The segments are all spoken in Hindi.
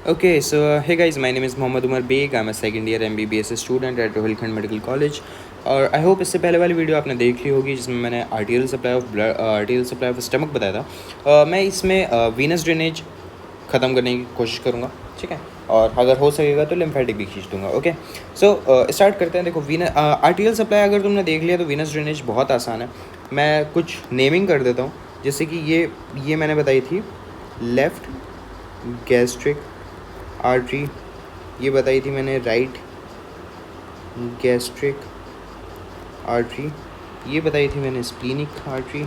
Okay, so hey guys, my name is Mohammad Umar Beg. I'm a second year MBBS student at Rohilkhand medical college. और आई होप इससे पहले वाली वीडियो आपने देख ली होगी जिसमें मैंने आर्टियल सप्लाई ऑफ स्टमक बताया था। मैं इसमें वीनस ड्रेनेज ख़त्म करने की कोशिश करूँगा, ठीक है, और अगर हो सकेगा तो लिम्फेटिक भी खींच दूँगा। ओके, सो स्टार्ट करते हैं। देखो आर्टियल सप्लाई अगर तुमने देख लिया तो वीनस ड्रेनेज बहुत आसान है। मैं कुछ नेमिंग कर देता हूँ, जैसे कि ये मैंने बताई थी लेफ़्ट गैस्ट्रिक आर्टरी, ये बताई थी मैंने राइट गैस्ट्रिक आर्टरी, ये बताई थी मैंने स्प्लीनिक आर्टरी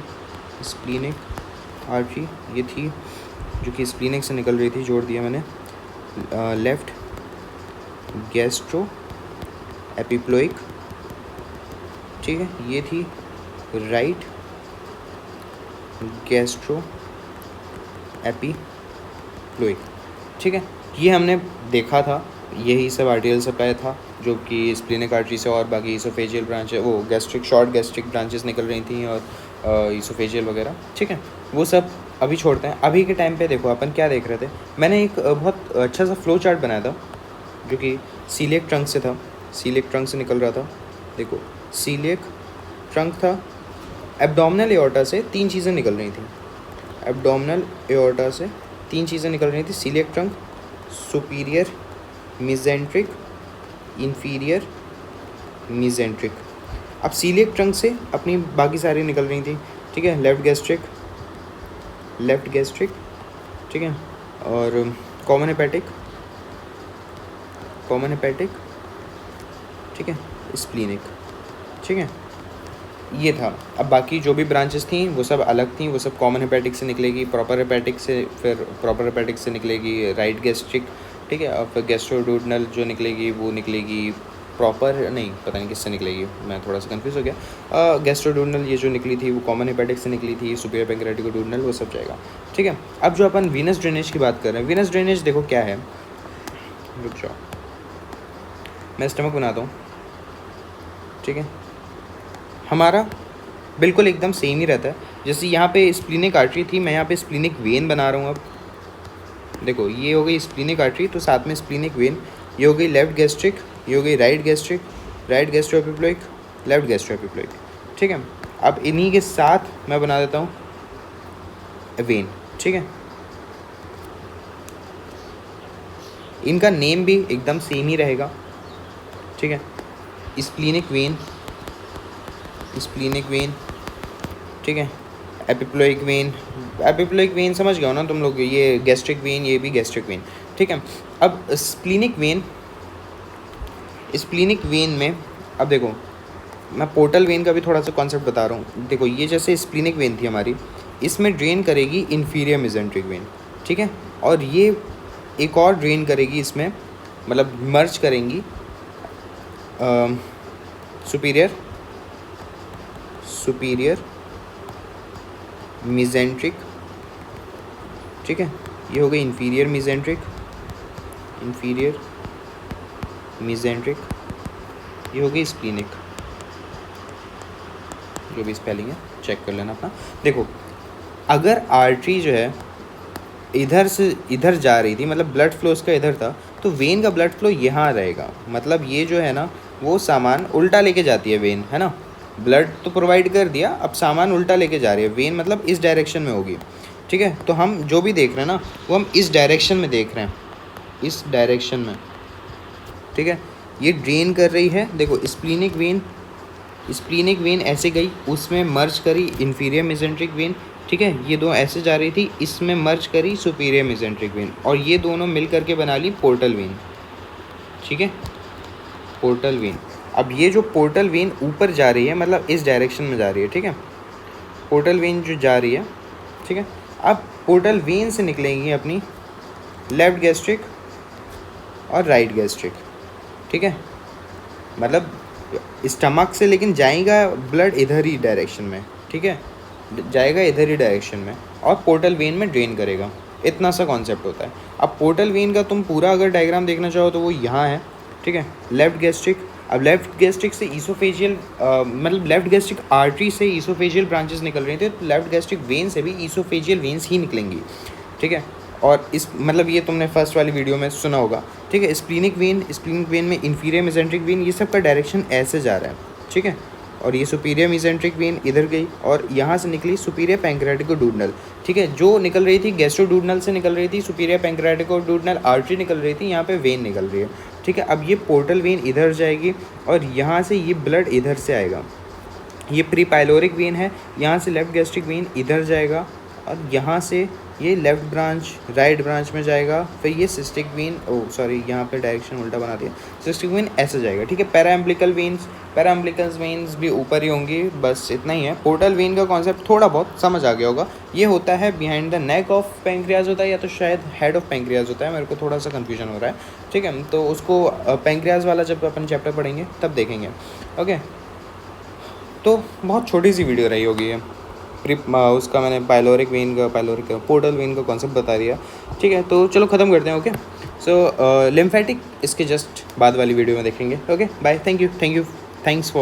ये थी जो कि स्प्लीनिक से निकल रही थी, जोड़ दिया मैंने। लेफ़्ट गैस्ट्रो एपिप्लोइक, ठीक है, ये थी राइट गैस्ट्रो एपिप्लोइक, ठीक है। ये हमने देखा था, यही सब आर्टियल सप्लाई था जो कि स्प्लीनिक आर्टरी से और बाकी इसोफेजियल ब्रांच है, वो शॉर्ट गैस्ट्रिक ब्रांचेस निकल रही थी और इसोफेजियल वगैरह, ठीक है, वो सब अभी छोड़ते हैं। अभी के टाइम पे देखो अपन क्या देख रहे थे, मैंने एक बहुत अच्छा सा फ्लो चार्ट बनाया था जो कि सीलिएक ट्रंक से था, सीलिएक ट्रंक से निकल रहा था। देखो सीलिएक ट्रंक था, एब्डोमिनल एओर्टा से 3 चीज़ें निकल रही थी, एब्डोमिनल एओर्टा से 3 चीज़ें निकल रही थी, celiac trunk, superior mesenteric, inferior mesenteric. अब सीलिएक ट्रंक से अपनी बाकी सारी निकल रही थी, ठीक है, लेफ़्ट गैस्ट्रिक, ठीक है, और कॉमन हेपेटिक, ठीक है, स्प्लीनिक, ठीक है, ये था। अब बाकी जो भी ब्रांचेस थी वो सब अलग थी, वो सब कॉमन हेपेटिक से निकलेगी, प्रॉपर हेपेटिक से, फिर प्रॉपर हेपेटिक से निकलेगी राइट गैस्ट्रिक, ठीक है, और फिर गैस्ट्रोडुओडेनल जो निकलेगी वो निकलेगी प्रॉपर, नहीं पता नहीं किससे निकलेगी, मैं थोड़ा सा कंफ्यूज हो गया। गैस्ट्रोडुओडेनल ये जो निकली थी वो कॉमन हेपेटिक से निकली थी, सुपीरियर पैंक्रेटिकोडुओडेनल वो सब जाएगा, ठीक है। अब जो अपन वीनस ड्रेनेज की बात कर रहे हैं, वीनस ड्रेनेज देखो क्या है, रुक जाओ मैं स्टमक बनाता हूँ, ठीक है, हमारा बिल्कुल एकदम सेम ही रहता है। जैसे यहाँ पे स्प्लीनिक आर्टरी थी, मैं यहाँ पे स्प्लीनिक वेन बना रहा हूँ। अब देखो ये हो गई स्प्लीनिक आर्टरी, तो साथ में स्प्लीनिक वेन, ये हो गई लेफ़्ट गैस्ट्रिक, ये हो गई right gastro epiploic, left gastro epiploic, ठीक है। अब इन्हीं के साथ मैं बना देता हूँ वेन, ठीक है, इनका नेम भी एकदम सेम ही रहेगा, ठीक है, स्प्लीनिक वेन, ठीक है, एपिप्लोइक वेन समझ गए हो ना तुम लोग, ये गैस्ट्रिक वेन, ये भी गैस्ट्रिक वेन, ठीक है। अब स्प्लीनिक वेन में अब देखो मैं पोर्टल वेन का भी थोड़ा सा कॉन्सेप्ट बता रहा हूँ। देखो ये जैसे स्प्लीनिक वेन थी हमारी, इसमें ड्रेन करेगी इन्फीरियर मेजेंट्रिक वेन, ठीक है, और ये एक और ड्रेन करेगी इसमें, मतलब मर्ज करेंगी सुपीरियर मीजेंट्रिक, ठीक है, ये हो गई इन्फीरियर मीजेंट्रिक, ये हो गई स्प्लीनिक, जो भी स्पेलिंग है चेक कर लेना अपना। देखो अगर आर्टरी जो है इधर से इधर जा रही थी, मतलब ब्लड फ्लो उसका इधर था, तो वेन का ब्लड फ्लो यहाँ रहेगा, मतलब ये जो है ना वो सामान उल्टा लेके जाती है वेन, है ना, ब्लड तो प्रोवाइड कर दिया, अब सामान उल्टा लेके जा रही है वेन, मतलब इस डायरेक्शन में होगी, ठीक है। तो हम जो भी देख रहे हैं ना वो हम इस डायरेक्शन में देख रहे हैं, इस डायरेक्शन में, ठीक है, ये ड्रेन कर रही है। देखो स्प्लीनिक वेन ऐसे गई, उसमें मर्ज करी इन्फीरियर मेजेंट्रिक वेन, ठीक है, ये दो ऐसे जा रही थी, इसमें मर्ज करी सुपीरियर मेजेंट्रिक वेन, और ये दोनों मिल करके बना ली पोर्टल वेन, ठीक है, पोर्टल वेन। अब ये जो पोर्टल वेन ऊपर जा रही है, मतलब इस डायरेक्शन में जा रही है, ठीक है, पोर्टल वेन जो जा रही है, ठीक है। अब पोर्टल वेन से निकलेंगी अपनी लेफ़्ट गैस्ट्रिक और राइट गैस्ट्रिक, ठीक है, मतलब स्टमक से लेकिन जाएगा ब्लड इधर ही डायरेक्शन में, ठीक है, जाएगा इधर ही डायरेक्शन में, और पोर्टल वेन में ड्रेन करेगा, इतना सा कॉन्सेप्ट होता है। अब पोर्टल वेन का तुम पूरा अगर डायग्राम देखना चाहो तो वो यहाँ है, ठीक है, लेफ़्ट गैस्ट्रिक। अब लेफ़्ट गैस्ट्रिक से ईसोफेजियल मतलब लेफ़्ट गैस्ट्रिक आर्टरी से ईसोफेजियल ब्रांचेस निकल रही थी, तो लेफ़्ट गैस्ट्रिक वेन से भी ईसोफेजियल वेन्स ही निकलेंगी, ठीक है। और इस मतलब ये तुमने फर्स्ट वाली वीडियो में सुना होगा, ठीक है। स्प्लीनिक वेन में इंफीरियर मेसेंट्रिक वेन, ये सब का डायरेक्शन ऐसे जा रहा है, ठीक है। और ये सुपीरियर मेसेंट्रिक वेन इधर गई और यहाँ से निकली सुपीरियर पैंक्रेटिकोडूडनल, ठीक है। जो निकल रही थी गैस्ट्रोडूडनल से निकल रही थी, सुपीरियर पैंक्रेटिकोडूडनल आर्टरी निकल रही थी, यहाँ पे वेन निकल रही है, ठीक है। अब ये पोर्टल वेन इधर जाएगी और यहाँ से ये ब्लड इधर से आएगा, ये प्री पाइलोरिक वेन है, यहाँ से लेफ्ट गैस्ट्रिक वेन इधर जाएगा और यहाँ से ये लेफ्ट ब्रांच राइट ब्रांच में जाएगा, फिर ये सिस्टिक वेन, यहाँ पे डायरेक्शन उल्टा बना दिया, सिस्टिक वेन ऐसे जाएगा, ठीक है। पैराएम्ब्लिकल वेन्स भी ऊपर ही होंगी, बस इतना ही है। पोर्टल वेन का कॉन्सेप्ट थोड़ा बहुत समझ आ गया होगा, ये होता है behind the neck of pancreas होता है, या तो शायद हेड ऑफ पैंक्रियाज होता है, मेरे को थोड़ा सा कन्फ्यूजन हो रहा है, ठीक है। तो उसको पैंक्रियाज वाला जब अपन चैप्टर पढ़ेंगे तब देखेंगे, ओके। तो बहुत छोटी सी वीडियो रही होगी ये, उसका मैंने पाइलोरिक पोर्टल वेन का कॉन्सेप्ट बता दिया, ठीक है। तो चलो ख़त्म करते हैं, ओके। सो लिम्फेटिक इसके जस्ट बाद वाली वीडियो में देखेंगे, ओके। Bye, thanks for